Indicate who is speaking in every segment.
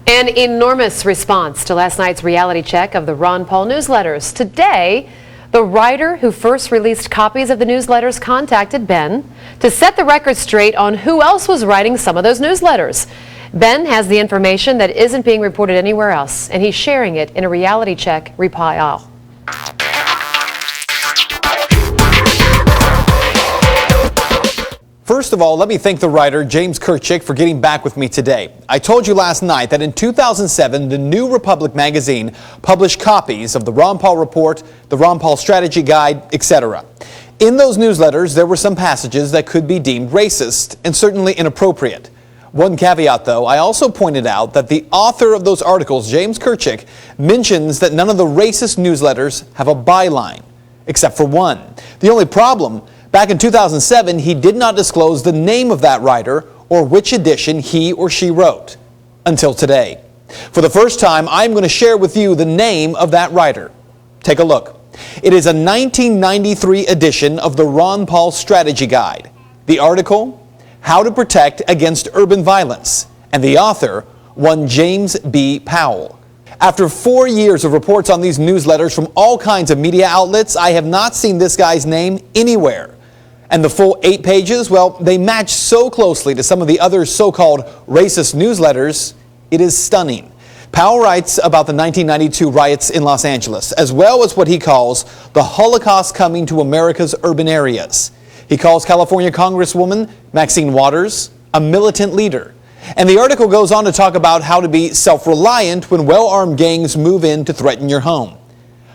Speaker 1: An enormous response to last night's reality check of the Ron Paul newsletters. Today, the writer who first released copies of the newsletters contacted Ben to set the record straight on who else was writing some of those newsletters. Ben has the information that isn't being reported anywhere else, and he's sharing it in a reality check reply.
Speaker 2: First of all, let me thank the writer James Kirchick for getting back with me today. I told you last night that in 2007, the New Republic magazine published copies of the Ron Paul Report, the Ron Paul Strategy Guide, etc. In those newsletters, there were some passages that could be deemed racist and certainly inappropriate. One caveat, though, I also pointed out that the author of those articles, James Kirchick, mentions that none of the racist newsletters have a byline, except for one. The only problem, back in 2007, he did not disclose the name of that writer or which edition he or she wrote, until today. For the first time, I'm going to share with you the name of that writer. Take a look. It is a 1993 edition of the Ron Paul Strategy Guide. The article, How to Protect Against Urban Violence, and the author, one James B. Powell. After 4 years of reports on these newsletters from all kinds of media outlets, I have not seen this guy's name anywhere. And the full 8 pages, well, they match so closely to some of the other so-called racist newsletters, it is stunning. Powell writes about the 1992 riots in Los Angeles, as well as what he calls the Holocaust coming to America's urban areas. He calls California Congresswoman Maxine Waters a militant leader. And the article goes on to talk about how to be self-reliant when well-armed gangs move in to threaten your home.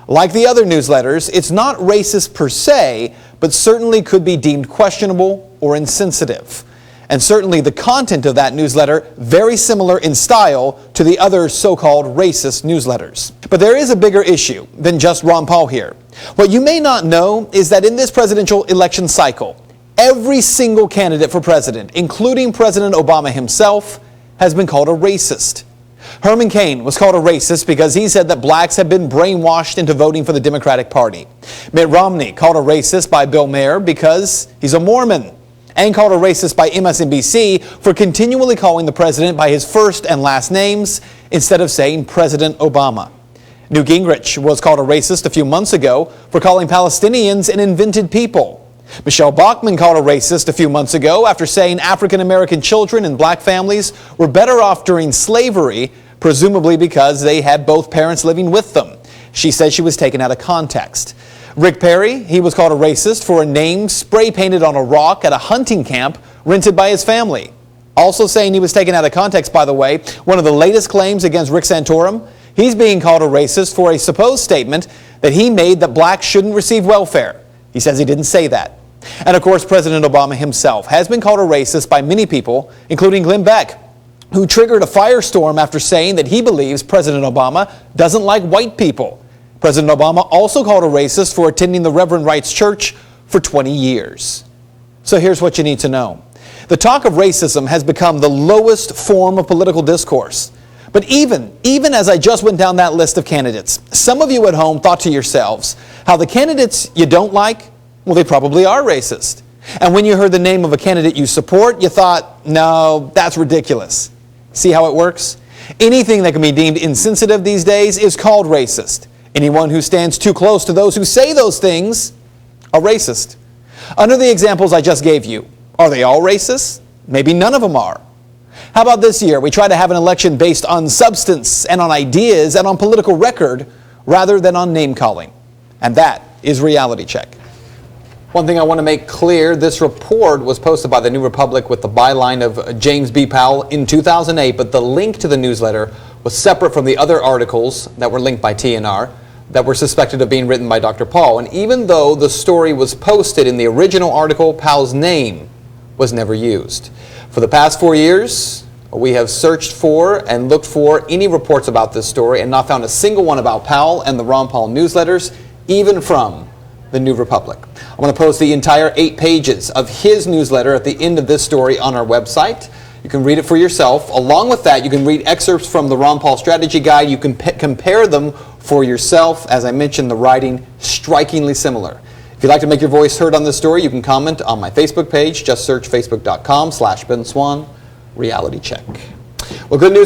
Speaker 2: Like the other newsletters, it's not racist per se, but certainly could be deemed questionable or insensitive. And certainly the content of that newsletter very similar in style to the other so-called racist newsletters. But there is a bigger issue than just Ron Paul here. What you may not know is that in this presidential election cycle, every single candidate for president, including President Obama himself, has been called a racist. Herman Cain was called a racist because he said that blacks have been brainwashed into voting for the Democratic Party. Mitt Romney called a racist by Bill Maher because he's a Mormon, and called a racist by MSNBC for continually calling the president by his first and last names instead of saying President Obama. Newt Gingrich was called a racist a few months ago for calling Palestinians an invented people. Michelle Bachmann called a racist a few months ago after saying African-American children and black families were better off during slavery, presumably because they had both parents living with them. She said she was taken out of context. Rick Perry, he was called a racist for a name spray-painted on a rock at a hunting camp rented by his family. Also saying he was taken out of context, by the way, one of the latest claims against Rick Santorum, he's being called a racist for a supposed statement that he made that blacks shouldn't receive welfare. He says he didn't say that. And of course, President Obama himself has been called a racist by many people, including Glenn Beck, who triggered a firestorm after saying that he believes President Obama doesn't like white people. President Obama also called a racist for attending the Reverend Wright's church for 20 years. So here's what you need to know. The talk of racism has become the lowest form of political discourse. But even as I just went down that list of candidates, some of you at home thought to yourselves how the candidates you don't like, well, they probably are racist. And when you heard the name of a candidate you support, you thought, no, that's ridiculous. See how it works? Anything that can be deemed insensitive these days is called racist. Anyone who stands too close to those who say those things are racist. Under the examples I just gave you, are they all racist? Maybe none of them are. How about this year? We try to have an election based on substance and on ideas and on political record rather than on name calling. And that is Reality Check. One thing I want to make clear, this report was posted by the New Republic with the byline of James B. Powell in 2008, but the link to the newsletter was separate from the other articles that were linked by TNR that were suspected of being written by Dr. Paul. And even though the story was posted in the original article, Powell's name was never used. For the past 4 years, we have searched for and looked for any reports about this story and not found a single one about Powell and the Ron Paul newsletters, even from the New Republic. I'm going to post the entire 8 pages of his newsletter at the end of this story on our website. You can read it for yourself. Along with that, you can read excerpts from the Ron Paul Strategy Guide. You can compare them for yourself. As I mentioned, the writing strikingly similar. If you'd like to make your voice heard on this story, you can comment on my Facebook page. Just search facebook.com/Ben Swann Reality Check. Well, good news.